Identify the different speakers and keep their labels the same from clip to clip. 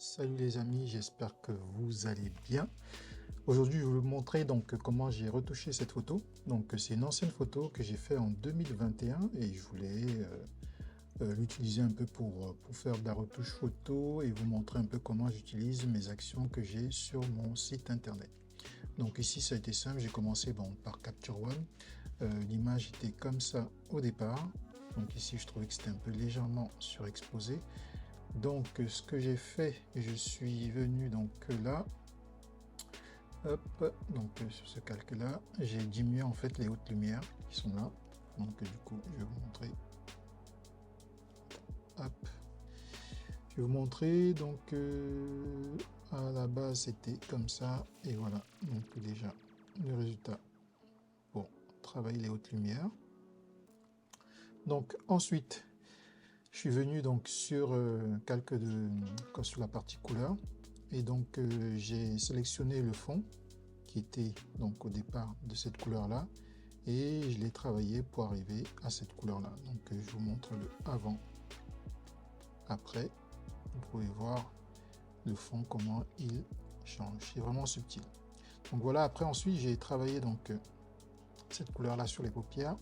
Speaker 1: Salut les amis, j'espère que vous allez bien. Aujourd'hui, je vais vous montrer donc comment j'ai retouché cette photo. Donc c'est une ancienne photo que j'ai fait en 2021 et je voulais l'utiliser un peu pour faire de la retouche photo et vous montrer un peu comment j'utilise mes actions que j'ai sur mon site internet. Donc ici, ça a été simple, j'ai commencé par Capture One. L'image était comme ça au départ. Donc ici, je trouvais que c'était un peu légèrement surexposé. Donc ce que j'ai fait, je suis venu donc là, hop, donc sur ce calque là, j'ai diminué en fait les hautes lumières qui sont là. Donc du coup, je vais vous montrer. Hop, je vais vous montrer. Donc à la base c'était comme ça et voilà. Donc déjà le résultat pour travailler les hautes lumières. Donc ensuite, je suis venu donc sur calque sur la partie couleur. Et donc j'ai sélectionné le fond qui était donc au départ de cette couleur là et je l'ai travaillé pour arriver à cette couleur là. Donc je vous montre le avant après. Vous pouvez voir le fond comment il change, c'est vraiment subtil. Donc voilà, après ensuite j'ai travaillé donc cette couleur là sur les paupières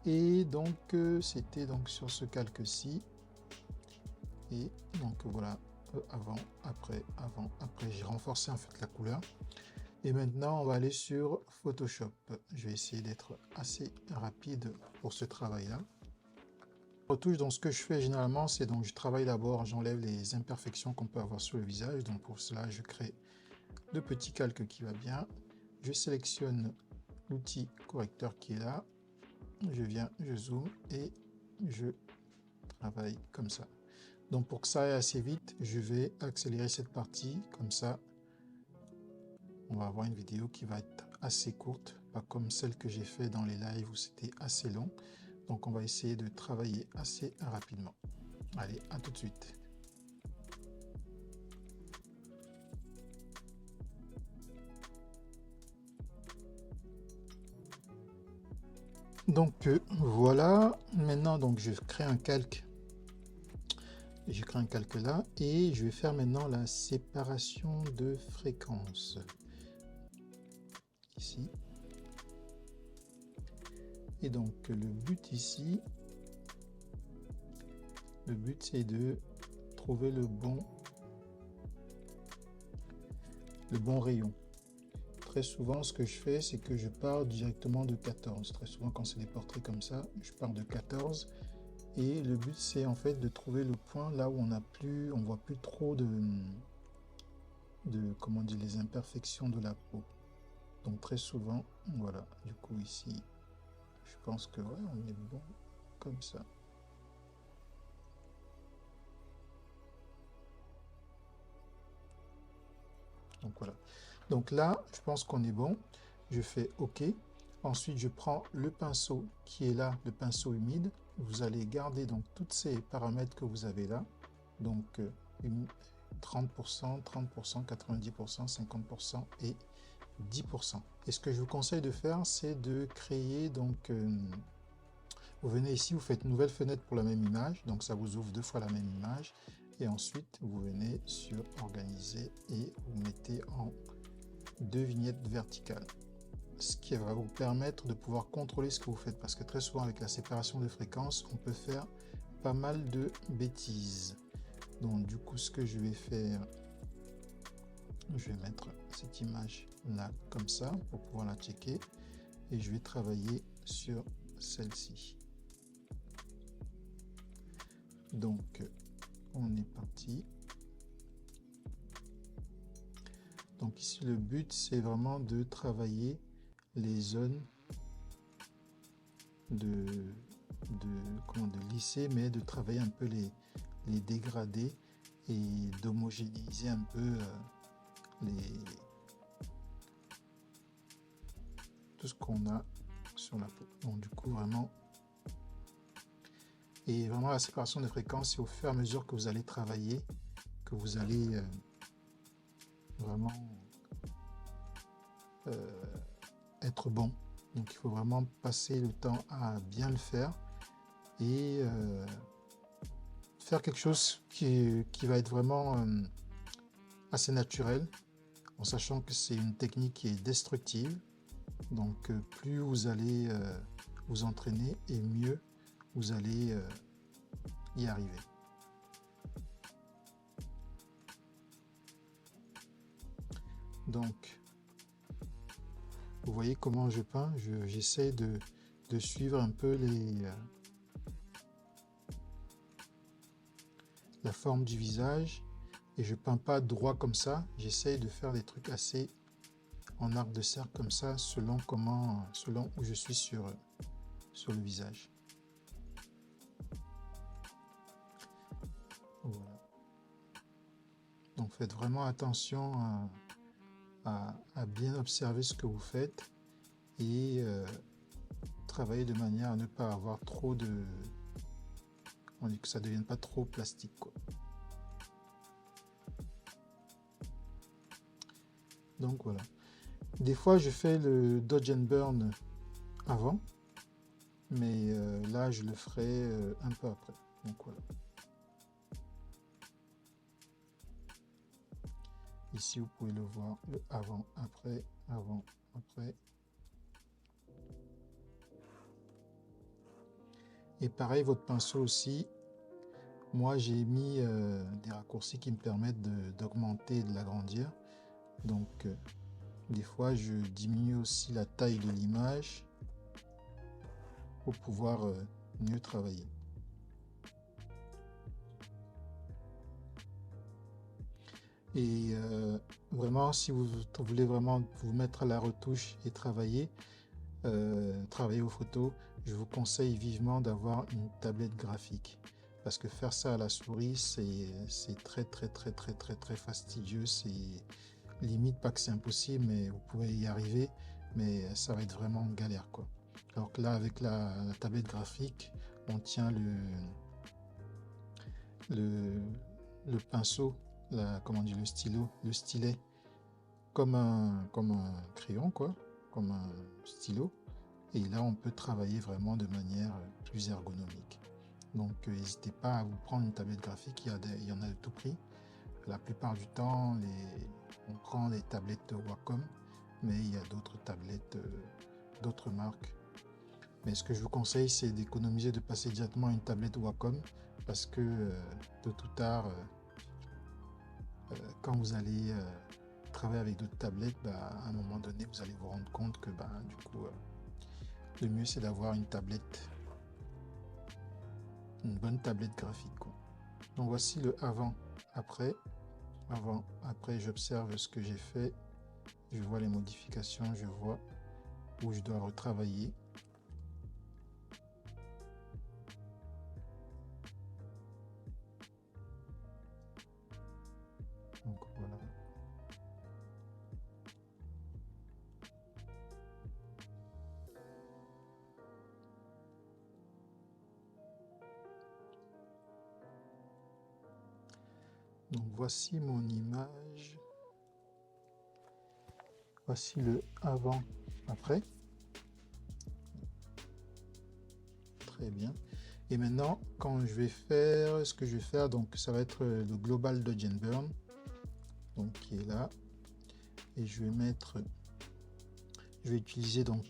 Speaker 1: et donc c'était donc sur ce calque ci et donc voilà, avant après j'ai renforcé en fait la couleur. Et maintenant on va aller sur Photoshop. Je vais essayer d'être assez rapide pour ce travail là. Retouche, donc ce que je fais généralement c'est donc je travaille d'abord, j'enlève les imperfections qu'on peut avoir sur le visage. Donc pour cela je crée le petit calque qui va bien, je sélectionne l'outil correcteur qui est là, je viens, je zoome et je travaille comme ça. Donc pour que ça aille assez vite, je vais accélérer cette partie, comme ça on va avoir une vidéo qui va être assez courte, pas comme celle que j'ai fait dans les lives où c'était assez long. Donc on va essayer de travailler assez rapidement. Allez, à tout de suite. Donc voilà, maintenant donc je crée un calque. Je crée un calque là et je vais faire maintenant la séparation de fréquences. Ici. Et donc le but ici, c'est de trouver le bon rayon. Très souvent ce que je fais c'est que je pars directement de 14. Très souvent quand c'est des portraits comme ça, je pars de 14 et le but c'est en fait de trouver le point là où on voit plus trop de comment dire, les imperfections de la peau. Donc très souvent, voilà, du coup ici je pense que ouais, on est bon comme ça. Donc voilà, donc là je pense qu'on est bon, je fais OK. Ensuite je prends le pinceau qui est là, le pinceau humide. Vous allez garder donc tous ces paramètres que vous avez là, donc 30%, 30%, 90%, 50% et 10%. Et ce que je vous conseille de faire, c'est de créer donc vous venez ici, vous faites une nouvelle fenêtre pour la même image, donc ça vous ouvre 2 fois la même image. Et ensuite, vous venez sur Organiser et vous mettez en 2 vignettes verticales. Ce qui va vous permettre de pouvoir contrôler ce que vous faites. Parce que très souvent, avec la séparation de fréquences, on peut faire pas mal de bêtises. Donc du coup, ce que je vais faire, je vais mettre cette image là, comme ça, pour pouvoir la checker. Et je vais travailler sur celle-ci. Donc, on est parti. Donc ici, le but, c'est vraiment de travailler les zones de lisser, mais de travailler un peu les dégradés et d'homogénéiser un peu tout ce qu'on a sur la peau. Donc du coup, vraiment, et vraiment la séparation de fréquences, c'est au fur et à mesure que vous allez travailler, que vous allez vraiment être bon. Donc il faut vraiment passer le temps à bien le faire et faire quelque chose qui va être vraiment assez naturel, en sachant que c'est une technique qui est destructive. Donc plus vous allez vous entraîner et mieux vous allez y arriver. Donc vous voyez comment je peins, j'essaie de suivre un peu la forme du visage, et je peins pas droit comme ça, j'essaie de faire des trucs assez en arc de cercle comme ça, selon où je suis sur le visage. Voilà. Donc faites vraiment attention à bien observer ce que vous faites et travailler de manière à ne pas avoir trop de... On dit que ça ne devienne pas trop plastique, quoi. Donc voilà. Des fois je fais le dodge and burn avant, mais là je le ferai un peu après. Donc voilà. Ici vous pouvez le voir, le avant, après, avant, après. Et pareil, votre pinceau aussi, moi j'ai mis des raccourcis qui me permettent d'augmenter et de l'agrandir. Donc des fois je diminue aussi la taille de l'image pour pouvoir mieux travailler. Et vraiment, si vous voulez vraiment vous mettre à la retouche et travailler aux photos, je vous conseille vivement d'avoir une tablette graphique. Parce que faire ça à la souris, c'est très fastidieux. C'est limite pas que c'est impossible, mais vous pouvez y arriver, mais ça va être vraiment galère, quoi. Alors que là, avec la tablette graphique, on tient le pinceau, comment on dit, le stylet, comme un crayon, quoi, comme un stylo. Et là, on peut travailler vraiment de manière plus ergonomique. Donc, n'hésitez pas à vous prendre une tablette graphique, il y en a de tout prix. La plupart du temps, on prend les tablettes Wacom, mais il y a d'autres tablettes, d'autres marques. Mais ce que je vous conseille, c'est d'économiser, de passer directement à une tablette Wacom, parce que tôt ou tard, quand vous allez travailler avec d'autres tablettes, à un moment donné, vous allez vous rendre compte que du coup, le mieux c'est d'avoir une bonne tablette graphique, quoi. Donc voici le avant, après. Avant, après, j'observe ce que j'ai fait, je vois les modifications, je vois où je dois retravailler. Donc voilà. Donc voici mon image. Voici le avant, après. Très bien. Et maintenant, quand je vais faire ce que je vais faire, donc ça va être le Global Dodge and Burn, donc qui est là. Et je vais utiliser donc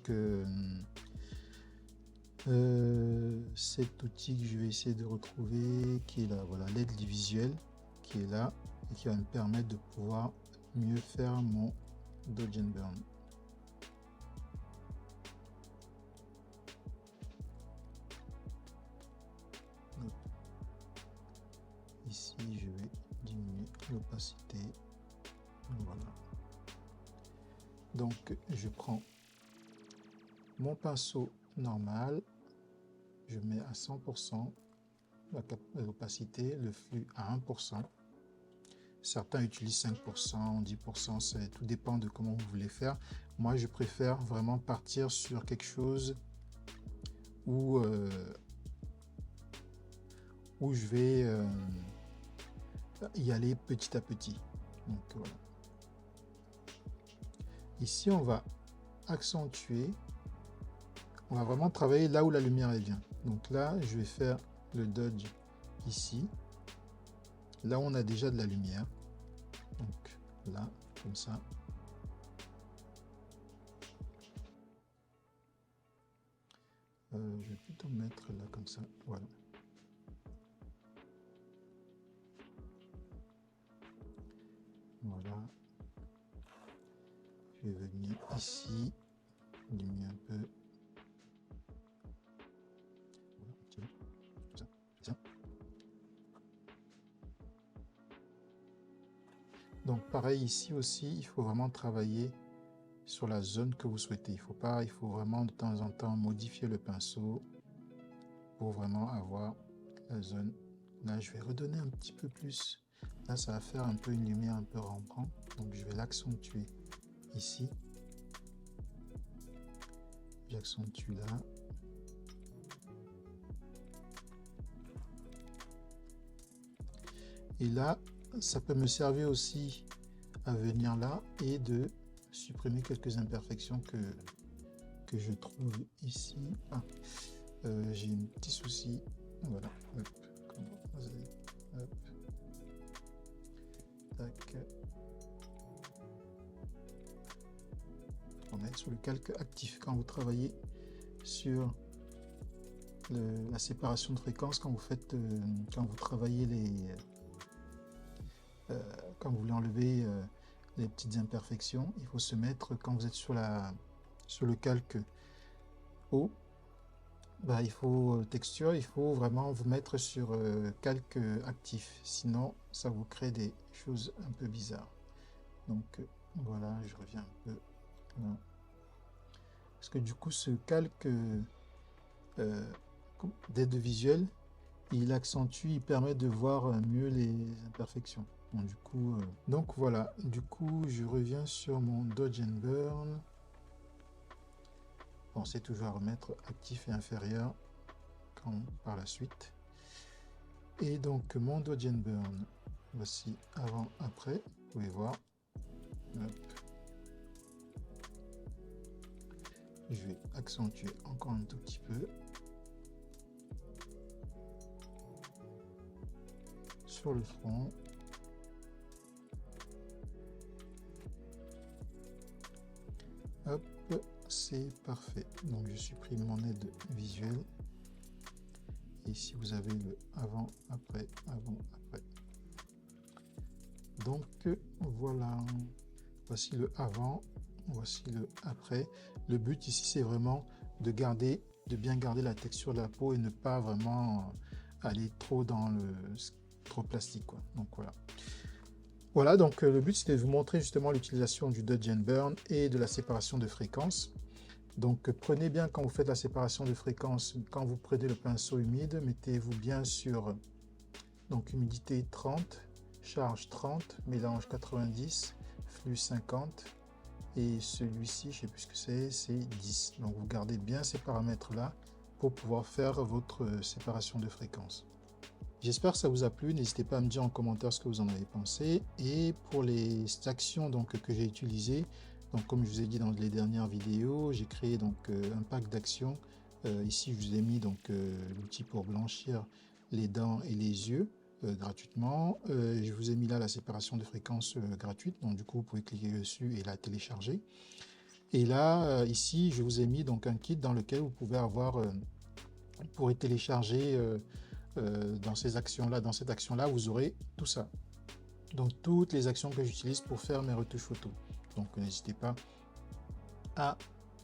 Speaker 1: cet outil que je vais essayer de retrouver, qui est là, voilà, l'aide visuelle, qui est là et qui va me permettre de pouvoir mieux faire mon Dodge and Burn. Ici, je vais diminuer l'opacité. Voilà. Donc, je prends mon pinceau normal, je mets à 100% l'opacité, le flux à 1%. Certains utilisent 5%, 10%, tout dépend de comment vous voulez faire. Moi, je préfère vraiment partir sur quelque chose où je vais y aller petit à petit. Donc voilà. Ici, on va accentuer. On va vraiment travailler là où la lumière est bien. Donc là, je vais faire le dodge ici. là où on a déjà de la lumière. Donc là, comme ça. Je vais plutôt mettre là comme ça, voilà. Voilà. Je vais venir ici, diminuer un peu. Voilà, ça. Donc pareil ici aussi, il faut vraiment travailler sur la zone que vous souhaitez. Il faut vraiment de temps en temps modifier le pinceau pour vraiment avoir la zone. Là, je vais redonner un petit peu plus. Là, ça va faire un peu une lumière un peu rampant. Donc, je vais l'accentuer ici. J'accentue là. Et là, ça peut me servir aussi à venir là et de supprimer quelques imperfections que je trouve ici. Ah, j'ai un petit souci. Voilà. Hop. Hop. Tac. On est sur le calque actif. Quand vous travaillez sur la séparation de fréquences, quand vous travaillez quand vous voulez enlever les petites imperfections, il faut se mettre, quand vous êtes sur le calque haut, bah, il faut texture, il faut vraiment vous mettre sur calque actif, sinon ça vous crée des choses un peu bizarres. Donc voilà, je reviens un peu là. Parce que du coup ce calque d'aide visuelle, il accentue, il permet de voir mieux les imperfections. Bon, du coup, donc voilà, du coup je reviens sur mon Dodge and Burn. Pensez toujours à remettre actif et inférieur par la suite. Et donc mon Dodge and Burn, voici avant, après, vous pouvez voir. Hop. Je vais accentuer encore un tout petit peu sur le front. Hop, c'est parfait. Donc je supprime mon aide visuelle. Et ici vous avez le avant, après, avant, après. Donc voilà. Voici le avant, voici le après. Le but ici c'est vraiment de bien garder la texture de la peau et ne pas vraiment aller trop dans trop plastique, quoi. Donc voilà. Voilà, donc le but c'était de vous montrer justement l'utilisation du Dodge and Burn et de la séparation de fréquences. Donc prenez bien, quand vous faites la séparation de fréquences, quand vous prenez le pinceau humide, mettez-vous bien sur donc humidité 30, charge 30, mélange 90, flux 50 et celui-ci, je ne sais plus ce que c'est 10. Donc vous gardez bien ces paramètres là pour pouvoir faire votre séparation de fréquences. J'espère que ça vous a plu, n'hésitez pas à me dire en commentaire ce que vous en avez pensé. Et pour les actions donc, que j'ai utilisées, donc comme je vous ai dit dans les dernières vidéos, j'ai créé donc un pack d'actions. Ici je vous ai mis donc l'outil pour blanchir les dents et les yeux gratuitement. Je vous ai mis là la séparation de fréquences gratuite, donc du coup vous pouvez cliquer dessus et la télécharger. Et là ici je vous ai mis donc un kit dans lequel vous pouvez avoir, vous pourrez télécharger dans cette action-là, vous aurez tout ça. Donc, toutes les actions que j'utilise pour faire mes retouches photos. Donc, n'hésitez pas à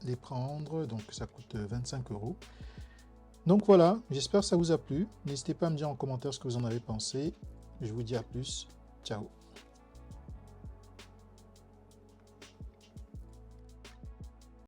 Speaker 1: les prendre. Donc, ça coûte 25 €. Donc, voilà. J'espère que ça vous a plu. N'hésitez pas à me dire en commentaire ce que vous en avez pensé. Je vous dis à plus. Ciao.